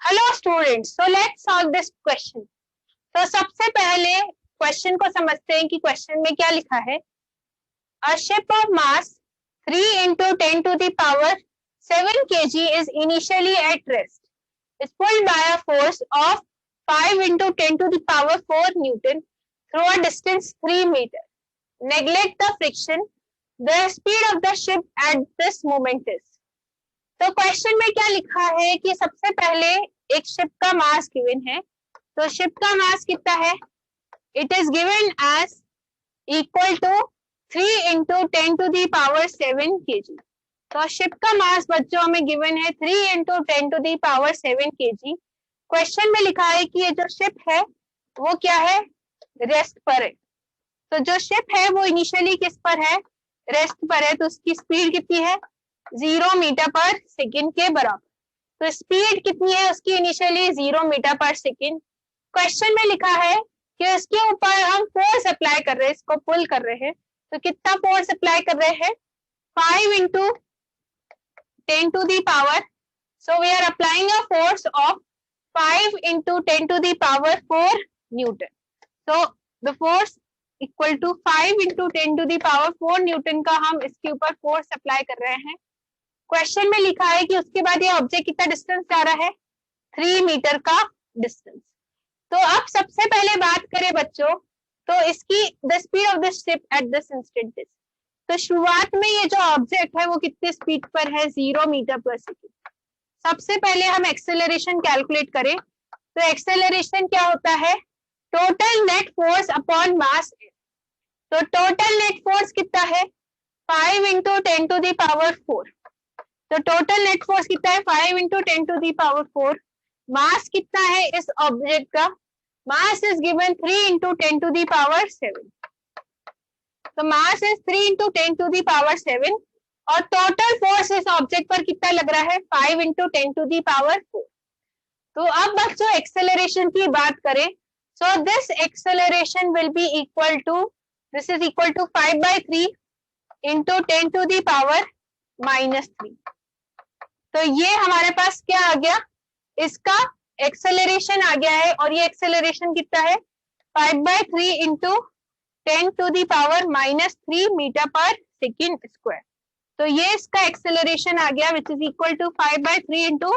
Hello students, so let's solve this question. तो सबसे पहले क्वेश्चन को समझते हैं कि क्वेश्चन में क्या लिखा है। A ship of mass 3 into 10 to the power 7 kg is initially at rest. Is pulled by a force of 5 into 10 to the power 4 Newton through a distance 3 meter. Neglect the friction. The speed of the ship at this moment is. तो question में क्या लिखा है कि सबसे पहले एक ship का मास गिवन है। तो शिप का मास कितना है? It is given as equal to 3 into 10 to the power 7 kg। तो शिप का मास बच्चों में गिवन है 3 into 10 to the power 7 kg। Question में लिखा है कि ये जो शिप है वो क्या है? रेस्ट पर है। तो जो शिप है वो इनिशियली किस पर है? रेस्ट पर है। तो उसकी स्पीड कितनी है? 0 मीटर पर सेकेंड के बराबर। तो स्पीड कितनी है उसकी? Initially 0 metre per second. Question में लिखा है कि इसके ऊपर हम फोर्स अप्लाई कर रहे हैं, इसको पुल कर रहे हैं। तो कितना फोर्स अप्लाई कर रहे हैं? 5 into 10 to the power, so we are applying a force of 5 into 10 to the power 4 Newton. So the force equal to 5 into 10 to the power 4 Newton का हम इसके ऊपर फोर्स अप्लाई कर रहे हैं। क्वेश्चन में लिखा है कि उसके बाद ये ऑब्जेक्ट कितना डिस्टेंस जा रहा है? 3 मीटर का डिस्टेंस। तो अब सबसे पहले बात करें बच्चों, तो इसकी the speed of the ship at this instant is. तो शुरुआत में ये जो ऑब्जेक्ट है वो कितने स्पीड पर है? 0 मीटर पर सेकेंड। सबसे पहले हम एक्सेलरेशन कैलकुलेट करें। तो एक्सेलरेशन क्या होता है? Total net force upon mass. तो टोटल नेट फोर्स कितना है? 5 into 10 to the power 4। तो टोटल नेट फोर्स कितना है? 5 into 10 to the power 4। मास कितना है इस ऑब्जेक्ट का? Mass is given 3 into 10 to the power 7। तो mass is 3 into 10 to the power 7 और टोटल फोर्स इस ऑब्जेक्ट पर कितना लग रहा है? 5 into 10 to the power 4। तो अब बच्चों एक्सेलरेशन की बात करें, so this acceleration will be equal to, this is equal to 5/3 into 10 to the power -3। तो ये हमारे पास क्या आ गया? इसका एक्सेलरेशन आ गया है और ये एक्सेलरेशन कितना है? 5/3 into 10 to the power -3 metre per second square. तो ये इसका एक्सेलरेशन आ गया which is equal to 5/3 into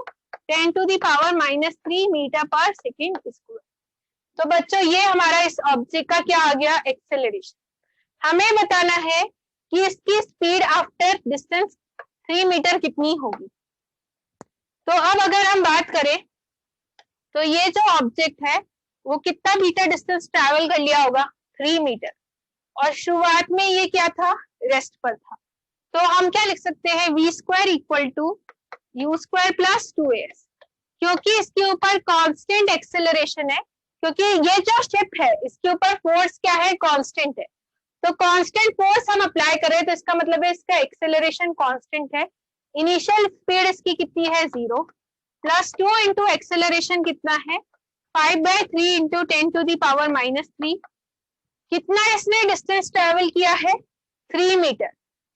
10 to the power -3 metre per second square. तो बच्चों ये हमारा इस ऑब्जेक्ट का क्या आ गया? एक्सेलरेशन। हमें बताना है कि इसकी स्पीड आफ्टर डिस्टेंस 3 मीटर कितनी होगी। तो अब अगर हम बात करें तो ये जो ऑब्जेक्ट है वो कितना मीटर डिस्टेंस ट्रैवल कर लिया होगा? 3 मीटर। और शुरुआत में ये क्या था? रेस्ट पर था। तो हम क्या लिख सकते हैं? v² equal to u² plus 2as। क्योंकि इसके ऊपर कांस्टेंट एक्सेलरेशन है, क्योंकि ये जो शिप है इसके ऊपर फोर्स क्या है? कांस्टेंट है। तो कांस्टेंट फोर्स हम अप्लाई कर रहे हैं तो इसका मतलब है इसका एक्सेलरेशन कांस्टेंट है। इनिशियल स्पीड इसकी कितनी है? 0 प्लस 2 इंटू एक्सेलरेशन कितना है? 5/3 इंटू 10 to the power -3। कितना इसने डिस्टेंस ट्रेवल किया है? 3 मीटर।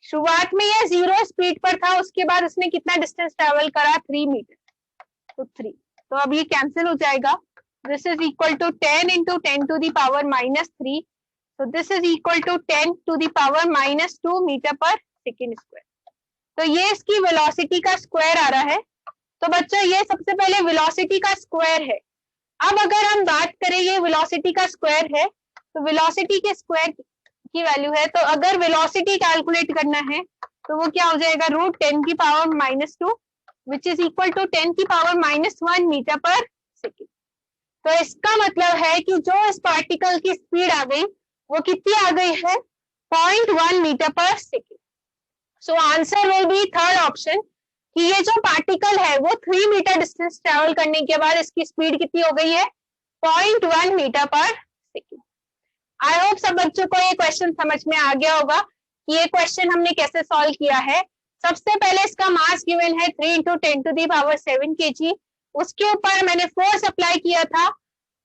शुरुआत में ये 0 स्पीड पर था, उसके बाद उसने कितना डिस्टेंस ट्रेवल करा? 3 मीटर। तो 3, तो अब ये कैंसिल हो जाएगा। This is equal to 10 into 10 to the power -3। So this is equal to 10 to the power -2 metre per second square. तो ये इसकी वेलोसिटी का स्क्वायर आ रहा है। तो बच्चों ये सबसे पहले वेलोसिटी का स्क्वायर है। अब अगर हम बात करें ये वेलोसिटी का स्क्वायर है, तो वेलोसिटी के स्क्वायर की वैल्यू है। तो अगर वेलोसिटी कैलकुलेट करना है तो वो क्या हो जाएगा? √10 की power -2 which is equal to 10 की पावर -1 मीटर पर सेकेंड। तो इसका मतलब है कि जो इस पार्टिकल की स्पीड आ गई वो कितनी आ गई है? 0.1 metre per second. So answer will be third option कि ये जो पार्टिकल है वो 3 मीटर डिस्टेंस ट्रेवल करने के बाद इसकी स्पीड कितनी हो गई है? 0.1 metre per second. I hope सब बच्चों को ये क्वेश्चन समझ में आ गया होगा कि ये क्वेश्चन हमने कैसे सॉल्व किया है। सबसे पहले इसका मास गिवन है 3 into 10 to the power 7 kg। उसके ऊपर मैंने फोर्स अप्लाई किया था।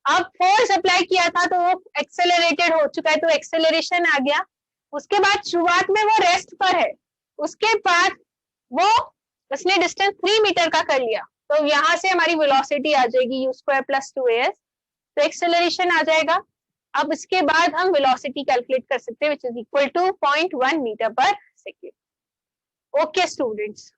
अब फोर्स अप्लाई किया था तो वो एक्सेलरेटेड हो चुका है, तो एक्सेलरेशन आ गया। उसके बाद शुरुआत में वो रेस्ट पर है, उसके बाद वो उसने डिस्टेंस 3 मीटर का कर लिया, तो यहाँ से हमारी वेलोसिटी आ जाएगी u स्क्वायर प्लस 2as, तो एक्सेलरेशन आ जाएगा। अब इसके बाद हम वेलोसिटी कैलकुलेट कर सकते हैं, which is equal to 0.1 metre per second. Okay students,